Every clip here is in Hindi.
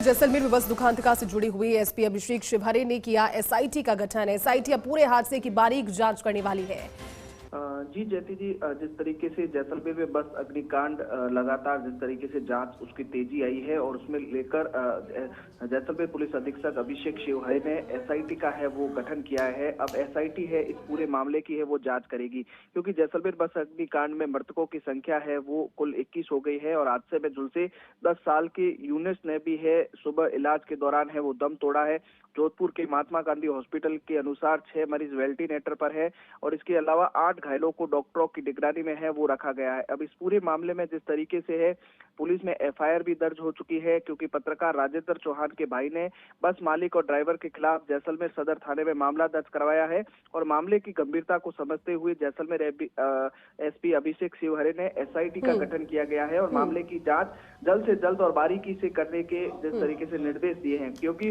जैसलमेर में बस दुखांतिका से जुड़ी हुई एसपी अभिषेक शिवहरे ने किया एसआईटी का गठन। एसआईटी अब पूरे हादसे की बारीक जांच करने वाली है। जी जयती जी, जिस तरीके से जैसलमेर में बस अग्निकांड लगातार जिस तरीके से जांच उसकी तेजी आई है और उसमें लेकर जैसलमेर पुलिस अधीक्षक अभिषेक शिवहरे ने एसआईटी का है वो गठन किया है। अब एसआईटी है इस पूरे मामले की है वो जांच करेगी, क्योंकि जैसलमेर बस अग्निकांड में मृतकों की संख्या है वो कुल 21 हो गई है और हादसे में झुलसे 10 साल के यूनिस ने भी है सुबह इलाज के दौरान है वो दम तोड़ा है। जोधपुर के महात्मा गांधी हॉस्पिटल के अनुसार 6 मरीज वेंटिलेटर पर है और इसके अलावा 8 घायलों को डॉक्टरों की निगरानी में है वो रखा गया है। अब इस पूरे मामले में जिस तरीके से है पुलिस में एफआईआर भी दर्ज हो चुकी है, क्योंकि पत्रकार राजेंद्र चौहान के भाई ने बस मालिक और ड्राइवर के खिलाफ जैसलमेर सदर थाने में मामला दर्ज करवाया है और मामले की गंभीरता को समझते हुए जैसलमेर एसपी अभिषेक शिवहरे ने एसआईटी का गठन किया गया है और मामले की जांच जल्द से जल्द और बारीकी से करने के जिस तरीके से निर्देश दिए हैं, क्योंकि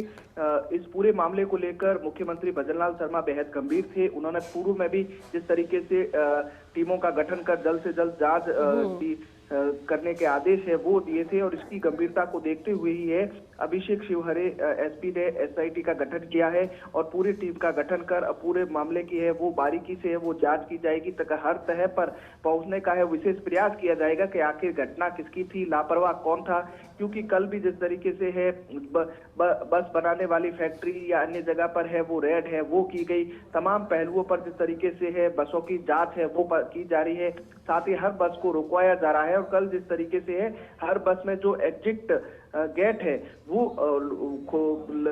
इस पूरे मामले को लेकर मुख्यमंत्री भजनलाल शर्मा बेहद गंभीर थे। उन्होंने पूर्व में भी जिस तरीके से टीमों का गठन कर जल्द से जल्द जांच करने के आदेश है वो दिए थे और इसकी गंभीरता को देखते हुए ही है अभिषेक शिवहरे एसपी ने एसआईटी का गठन किया है और पूरी टीम का गठन कर पूरे मामले की है वो बारीकी से है वो जांच की जाएगी तक हर तह पर पहुंचने का है विशेष प्रयास किया जाएगा कि आखिर घटना किसकी थी, लापरवाह कौन था। क्योंकि कल भी जिस तरीके से है बस बनाने वाली फैक्ट्री या अन्य जगह पर है वो रेड है वो की गई, तमाम पहलुओं पर जिस तरीके से है बसों की जांच है वो की जा रही है, साथ ही हर बस को रुकवाया जा रहा है और कल जिस तरीके से है हर बस में जो एग्जिट गेट है वो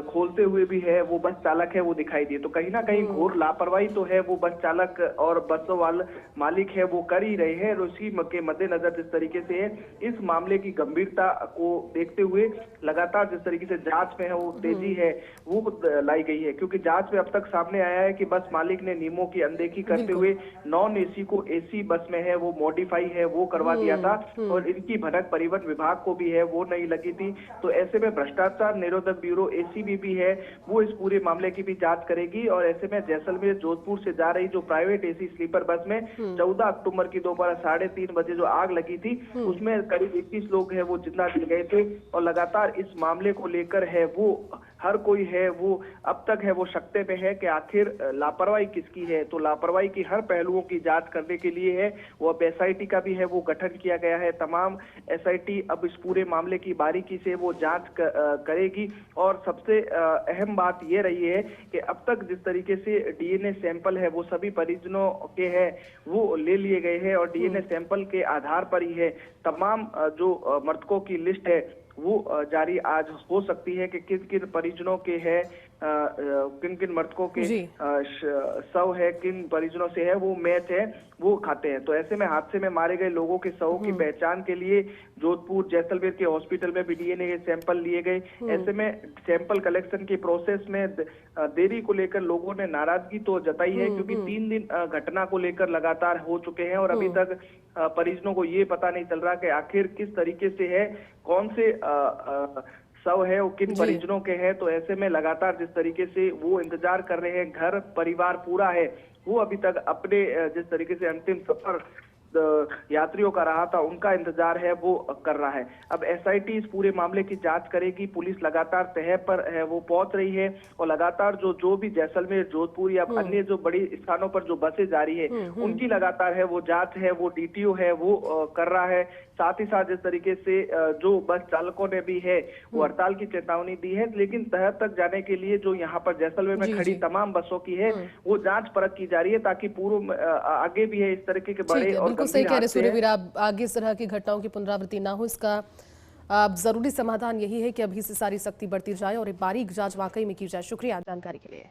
खोलते हुए भी है वो बस चालक है वो दिखाई दिए। तो कहीं ना कहीं घोर लापरवाही तो है वो बस चालक और बस वाले मालिक है वो कर ही रहे हैं और उसी के मद्देनजर जिस तरीके से है इस मामले की गंभीरता को देखते हुए लगातार जिस तरीके से जांच में है वो तेजी है वो लाई गई है, क्योंकि जांच में अब तक सामने आया है कि बस मालिक ने नियमों की अनदेखी करते हुए नॉन एसी को एसी बस में है वो मॉडिफाई है वो करवा दिया था और इनकी भनक परिवहन विभाग को भी है वो नहीं लगी थी। तो ऐसे में भ्रष्टाचार निरोधक ब्यूरो एसीबी भी है वो इस पूरे मामले की भी जांच करेगी और ऐसे में जैसलमेर जोधपुर से जा रही जो प्राइवेट एसी स्लीपर बस में 14 अक्टूबर की दोपहर 3:30 बजे जो आग लगी थी उसमें करीब 21 लोग है वो जिंदा जल गए थे और लगातार इस मामले को लेकर है वो हर कोई है वो अब तक है वो शक्ते में है कि आखिर लापरवाही किसकी है। तो लापरवाही की हर पहलुओं की जांच करने के लिए है वो अब एसआईटी का भी है वो गठन किया गया है। तमाम एसआईटी अब इस पूरे मामले की बारीकी से वो जांच करेगी और सबसे अहम बात ये रही है कि अब तक जिस तरीके से डीएनए सैंपल है वो सभी परिजनों के है वो ले लिए गए हैं और डीएनए सैंपल के आधार पर ही है तमाम जो मृतकों की लिस्ट है वो जारी आज हो सकती है कि किन किन परिजनों के है किन किन मृतकों के शव है किन परिजनों से है वो मैच है वो खाते हैं। तो ऐसे में हादसे में मारे गए लोगों के शवों की पहचान के लिए जोधपुर जैसलमेर के हॉस्पिटल में भी डीएनए के सैंपल लिए गए। ऐसे में सैंपल कलेक्शन की प्रोसेस में देरी को लेकर लोगों ने नाराजगी तो जताई है, क्योंकि 3 दिन घटना को लेकर लगातार हो चुके हैं और अभी तक परिजनों को ये पता नहीं चल रहा कि आखिर किस तरीके से है कौन से शव है वो किन परिजनों के हैं। तो ऐसे में लगातार जिस तरीके से वो इंतजार कर रहे हैं, घर परिवार पूरा है वो अभी तक अपने जिस तरीके से अंतिम सफर यात्रियों का रहा था उनका इंतजार है वो कर रहा है। अब एसआईटी इस पूरे मामले की जांच करेगी, पुलिस लगातार तह पर है वो पहुंच रही है और लगातार जो भी जैसलमेर जोधपुर या अन्य जो बड़ी स्थानों पर जो बसें जा रही है उनकी लगातार है वो जांच है वो डीटीओ है वो कर रहा है। साथ ही साथ जिस तरीके से जो बस चालकों ने भी है वो हड़ताल की चेतावनी दी है, लेकिन तह तक जाने के लिए जो यहाँ पर जैसलमेर में खड़ी तमाम बसों की है वो जांच परख की जा रही है ताकि पूर्व आगे भी है इस तरीके के बड़े और सही कह रहे सूर्यवीर, आगे इस तरह की घटनाओं की पुनरावृत्ति ना हो इसका जरूरी समाधान यही है कि अभी से सारी सख्ती बढ़ती जाए और एक बारीक जांच वाकई में की जाए। शुक्रिया जानकारी के लिए।